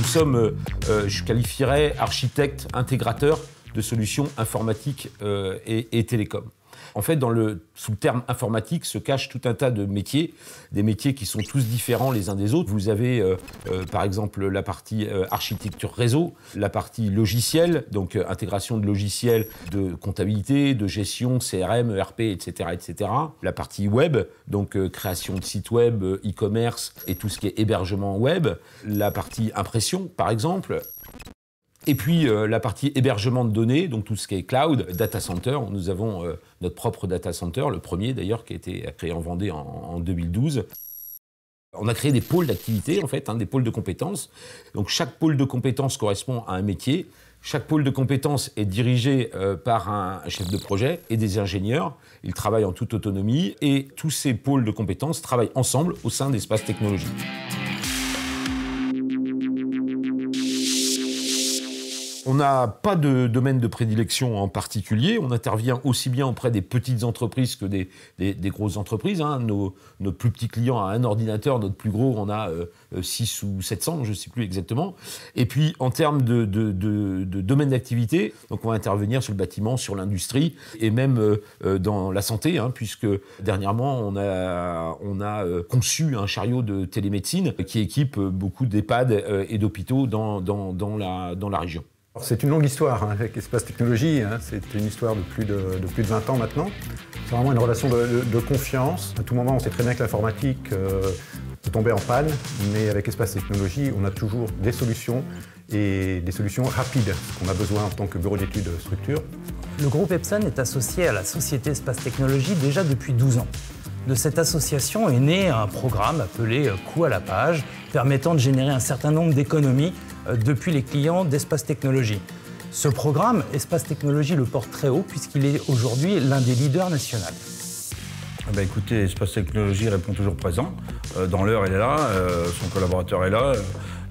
Nous sommes, je qualifierais, architectes, intégrateurs de solutions informatiques et télécoms. En fait, sous le terme informatique se cache tout un tas de métiers, des métiers qui sont tous différents les uns des autres. Vous avez par exemple la partie architecture réseau, la partie logiciel, donc intégration de logiciels de comptabilité, de gestion, CRM, ERP, etc., etc. La partie web, donc création de sites web, e-commerce et tout ce qui est hébergement web. La partie impression, par exemple. Et puis la partie hébergement de données, donc tout ce qui est cloud, data center. Nous avons notre propre data center, le premier d'ailleurs, qui a été créé en Vendée en 2012. On a créé des pôles d'activité, en fait, des pôles de compétences. Donc chaque pôle de compétences correspond à un métier. Chaque pôle de compétences est dirigé par un chef de projet et des ingénieurs. Ils travaillent en toute autonomie et tous ces pôles de compétences travaillent ensemble au sein d'Espace Technologie. On n'a pas de domaine de prédilection en particulier. On intervient aussi bien auprès des petites entreprises que des grosses entreprises. Nos plus petits clients a un ordinateur, notre plus gros en a 6 ou 700, je ne sais plus exactement. Et puis, en termes de domaine d'activité, donc on va intervenir sur le bâtiment, sur l'industrie et même dans la santé, puisque dernièrement, on a conçu un chariot de télémédecine qui équipe beaucoup d'EHPAD et d'hôpitaux dans la région. C'est une longue histoire avec Espace Technologie, c'est une histoire de plus de 20 ans maintenant. C'est vraiment une relation de confiance. À tout moment, on sait très bien que l'informatique peut tomber en panne, mais avec Espace Technologie, on a toujours des solutions et des solutions rapides, ce qu'on a besoin en tant que bureau d'études structure. Le groupe Epson est associé à la société Espace Technologie déjà depuis 12 ans. De cette association est né un programme appelé Coût à la page, permettant de générer un certain nombre d'économies depuis les clients d'Espace Technologie. Ce programme, Espace Technologie le porte très haut puisqu'il est aujourd'hui l'un des leaders nationaux. Écoutez, Espace Technologie répond toujours présent. Dans l'heure, elle est là, son collaborateur est là.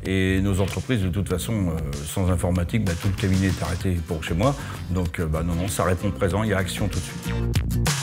Et nos entreprises, de toute façon, sans informatique, tout le cabinet est arrêté pour chez moi. Donc non, ça répond présent, il y a action tout de suite.